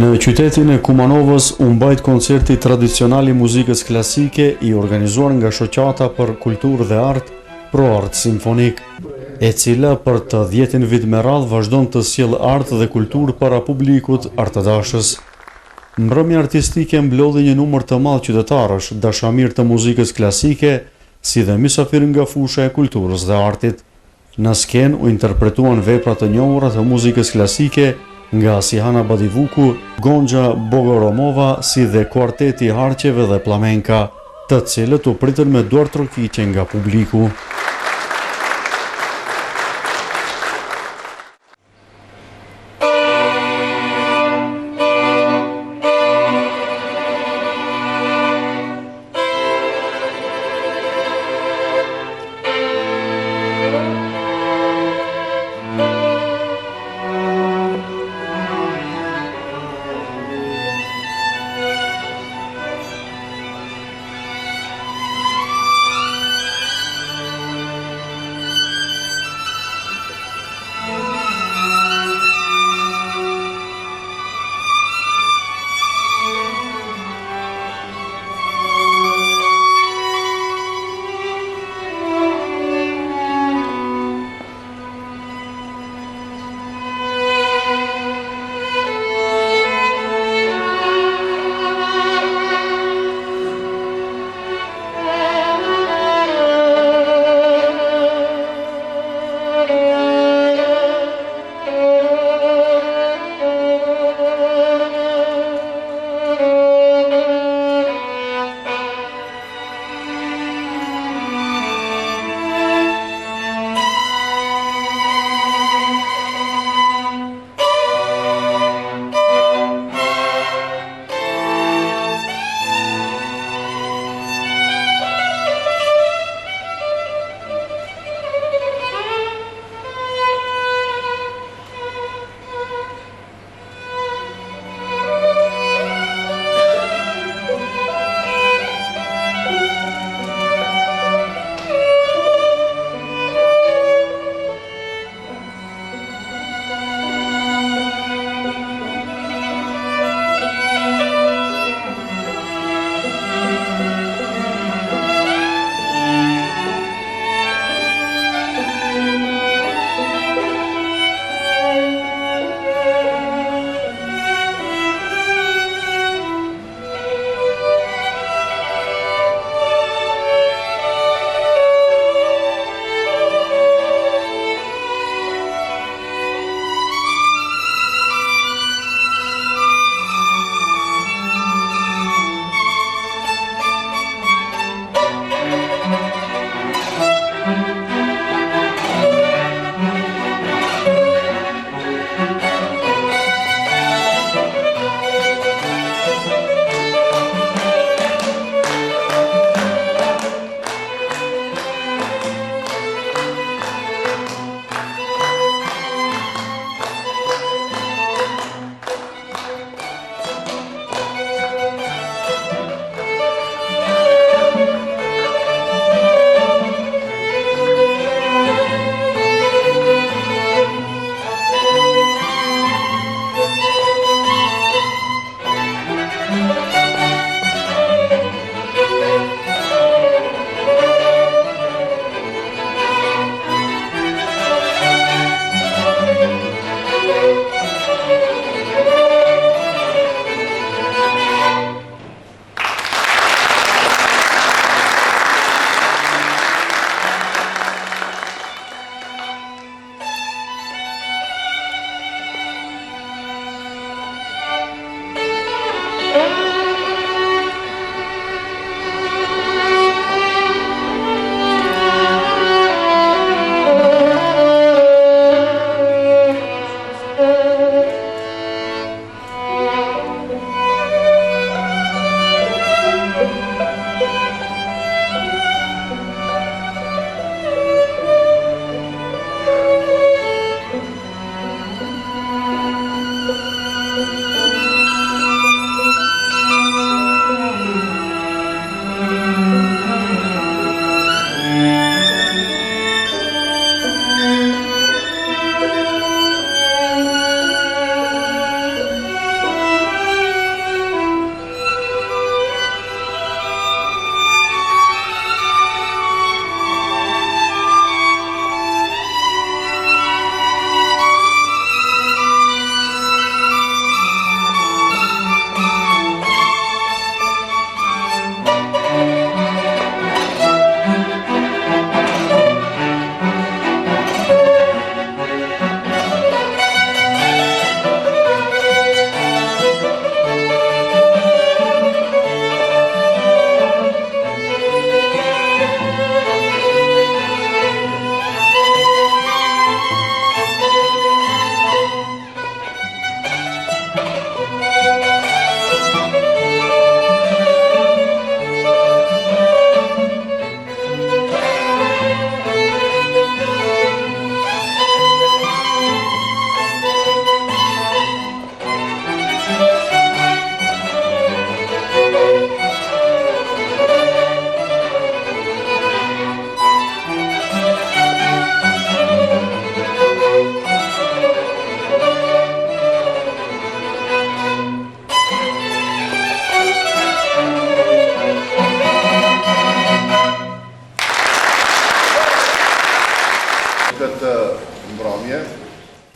Në qytetin e Kumanovës u mbajt koncerti tradicional i muzikës klasike i organizuar nga Shoqata për Kulturë dhe Art ProArt Simfonik, e cila për të 10 vit me radhë vazhdon të sjellë art dhe kulturë para publikut artëdashës. Mbrëmja artistike mblodhi një numër të madh qytetarësh, dashamirë të muzikës klasike, si dhe mysafir nga fusha e kulturës dhe artit. Në skenë u interpretuan vepra të njohura të muzikës klasike nga Sihana Badivuku, Gonxha Bogoromova, si dhe kuarteti i harqeve dhe plamenka, të cilët u pritën me duar trokiqe nga publiku.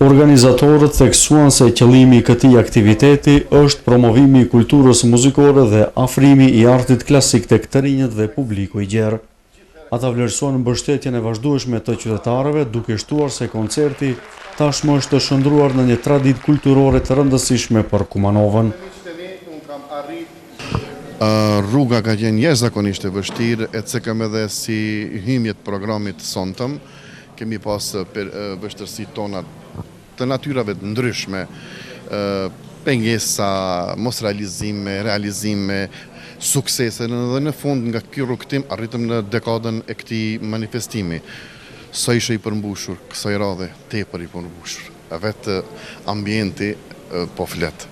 Organizatorët theksuan se qëllimi i këtij aktiviteti është promovimi i kulturës muzikore dhe afrimi i artit klasik tek të rinjët dhe publiku i gjerë. Ata vlerësuan mbështetjen e vazhdueshme të qytetarëve, duke shtuar se koncerti tashmë është shndruar në një traditë kulturore të rëndësishme për Kumanovën. Rruga ka qenë jashtëzakonisht e vështirë, ecekëm edhe si hymje të programit sontëm. Kemi pas vështirësi tona të natyrave të ndryshme, pengesa, mos realizime, realizime, suksese, dhe në fund nga ky rrugtim arritëm në dekadën e këtij manifestimi. Sa ishte i përmbushur, kësaj radhe tepër i përmbushur. Vetë ambienti po flet.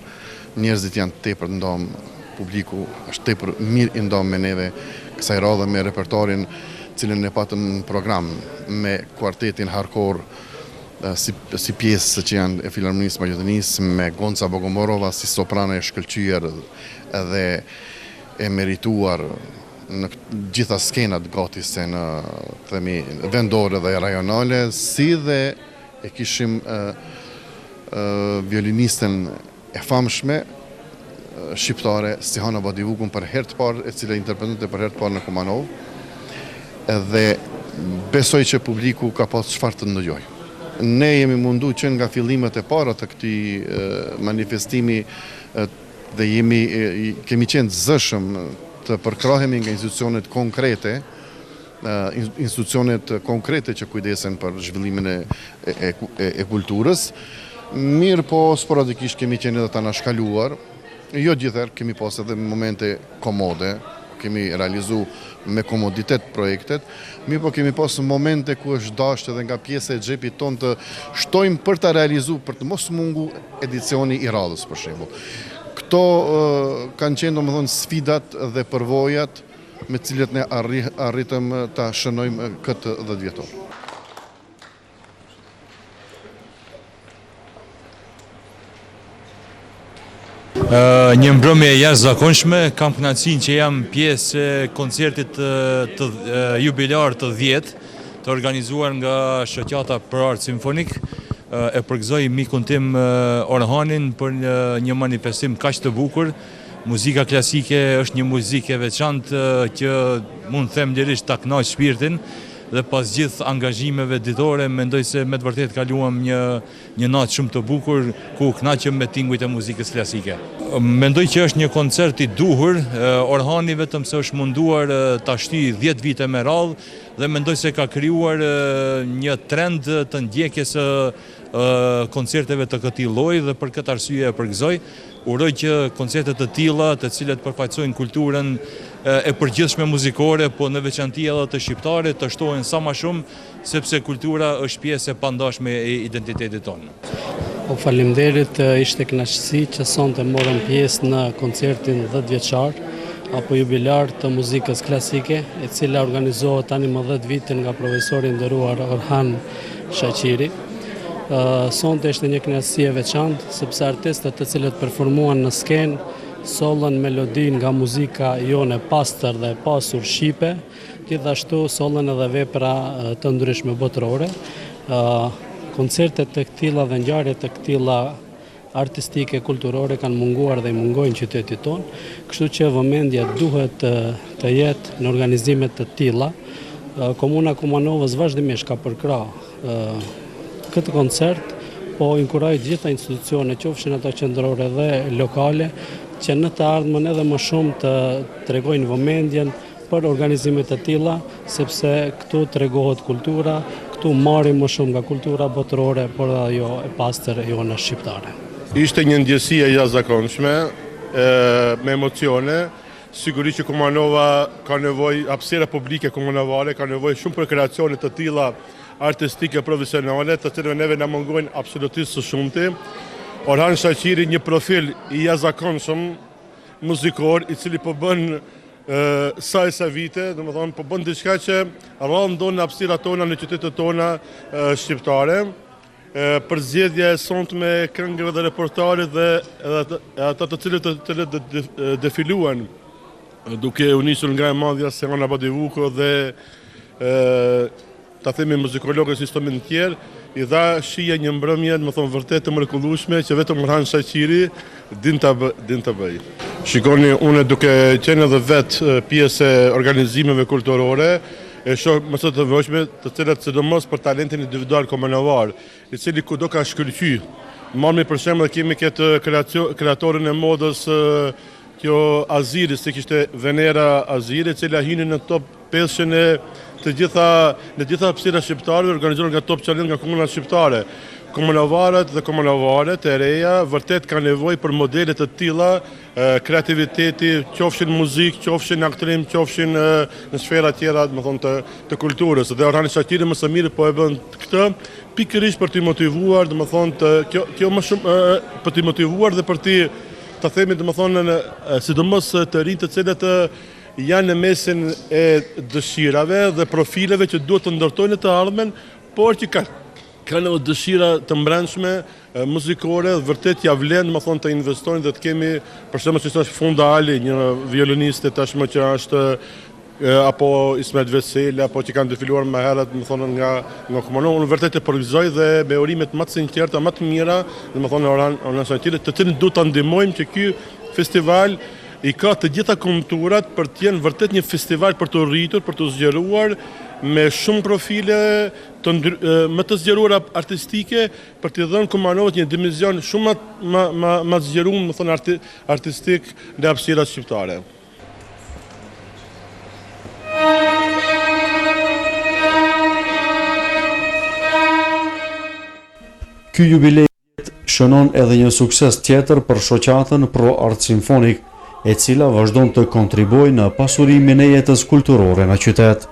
Njerëzit janë tepër ndomë, publiku është tepër mirë i ndomë me neve, kësaj radhe me repertorin cilën e patëm në program, me kuartetin hardcore si pjesë që janë e Filharmonisë Maqedonisë, me Gonca Bogomorova si soprane e shkëlqyer edhe e merituar në gjitha skenat gati se në vendore dhe rajonale, si dhe e kishim violinisten e famshme shqiptare Stihana Badivukun për herë të parë, e cila interpretante për herë të parë në Kumanov, dhe besoj që publiku ka pas çfarë të ndëgjoj. Ne jemi mundu që nga fillimet e para të këtij manifestimi dhe kemi qenë zëshëm të përkrahemi nga institucionet konkrete që kujdesen për zhvillimin e kulturës. Mirë po sporadikisht kemi qenë edhe të anashkaluar, jo gjithherë kemi pas edhe momente komode, kemi realizu me komoditet projektet, mirë po kemi pas momente ku është dashur edhe nga pjesë e xhepit ton të shtojmë për ta realizuar, për të mos mungu edicioni i radhës për shembull. Këto kanë qenë domethënë sfidat dhe përvojat me të cilat ne arritëm ta shënojmë këtë 10 vjetor. Një mbrëmje e jashtëzakonshme, kam kënaqësinë që jam pjesë e koncertit të jubilar të 10, të organizuar nga Shoqata për Art Simfonik. E përgëzoj mikun tim Orhanin për një manifestim kaq të bukur. Muzika klasike është një muzikë e veçantë që mund të them lirisht ta kënaq shpirtin, dhe pas gjithë angazhimeve ditore, mendoj se me të vërtet kaluam një natë shumë të bukur, ku kënaqem me tingujt e muzikës klasike. Mendoj që është një koncert i duhur, Orhani vetëm se është munduar ta shtyjë 10 vite me radhë, dhe mendoj se ka krijuar një trend të ndjekjes së koncerteve të këtij lloji, dhe për këtë arsye e përgëzoj. Uroj që koncerte të tilla, të cilat përfaqësojnë kulturën e përgjithshme muzikore, po në veçanti edhe të shqiptarit, të shtohen sa më shumë, sepse kultura është pjesë e pandashme e identitetit tonë. Faleminderit, ishte kënaqësi që sonte morëm pjesë në koncertin 10 vjeçar apo jubilar të muzikës klasike, e cila organizohet tani më 10 vite nga profesori nderuar Orhan Shaqiri. Sonte ishte një kënaqësi e veçantë, sepse artistët të cilët performuan në skenë sollën melodi nga muzika jone pastër dhe pasur shqipe, gjithashtu sollën edhe vepra të ndryshme botërore. Koncertet të këtilla dhe ngjarjet të këtilla artistike, kulturore kanë munguar dhe i mungojnë qytetit tonë, kështu që vëmendja duhet të jetë në organizimet të tilla. Komuna Kumanovës vazhdimisht ka përkrahë këtë koncert, po inkurajoj gjitha institucione, qofshin ato qendrore dhe lokale, që në të ardhmen edhe më shumë të tregojnë vëmendjen për organizimet të tilla, sepse këtu tregohet kultura, këtu marrim më shumë nga kultura botërore, por edhe ajo e pastër jona shqiptare. Ishte një ndjesi e jashtëzakonshme, me emocione. Sigurisht që Kumanova ka nevojë, hapësira publike komunale ka nevojë shumë për kreacione të tilla artistike profesionale, të cilëve neve na mungojnë absolutisht së shumti. Orhan Shaqiri, një profil i jashtëzakonshëm muzikor, i cili po bën sa vite, domethënë po bën diçka që rrandon hapësirat tona në qytetet tona shqiptare. Përzgjedhja e sonte këngëve dhe repertoarit dhe ata të cilët defiluan, duke u nisur nga e madhja Stihana Badivuku dhe ta themi muzikologët si stomin tjerë, i dha shija një mbrëmje, më thonë, vërtet të mrekullueshme që vetëm Orhan Shaqiri din ta bëj. Shikoni, unë duke qenë edhe vetë pjesë e organizimeve kulturore, e shoh më së të nevojshme, të cilat sidomos për talentin individual kombënar, i cili kudo ka shkëlqy. Marrni për shembull kemi këtë kreatorin e modës kjo Aziri, se kishte Venera Aziri, e cila hyni në top 500 e të gjitha hapësira shqiptare organizuar nga Top Challenge nga komunat shqiptare. Komunavarët dhe komunavaret e reja vërtet ka nevojë për modele të tilla, kreativiteti, qofshin muzikë, qofshin aktrim, qofshin në sfera tjera, më thonë të kulturës. Dhe Orhan Shaqiri më së miri po e bën këtë pikërisht për t'i motivuar, domethënë kjo më shumë për t'i motivuar dhe për t'i të themi domethënë sidomos të rinj të cilët janë në mesin e dëshirave dhe profileve që duhet të ndërtojnë të ardhmen, por që kanë dëshira të mbrëmshme muzikore, vërtet ja vlen domethënë të investojnë dhe të kemi për shembull si është Funda Ali, një violiniste tashmë që është apo Ismet Veseli, apo që kanë defiluar më herët, më thonë nga komuno, unë vërtet e përgëzoj dhe me urimet më të sinqerta, më të mira, më thonë Orhan Shaqiri, të cilin duhet ta ndihmojmë që ky festival i ka të gjitha konturat për të jenë vërtet një festival për të rritur, për të zgjeruar me shumë profile më të zgjeruara artistike, për të dhënë Kumanovët një dimension shumë më zgjeruar, më thonë artistik në hapësirat shqiptare. Ky jubilej shënon edhe një sukses tjetër për shoqatën Pro Art Symphonic, e cila vazhdon të kontribuojë në pasurimin e jetës kulturore në qytet.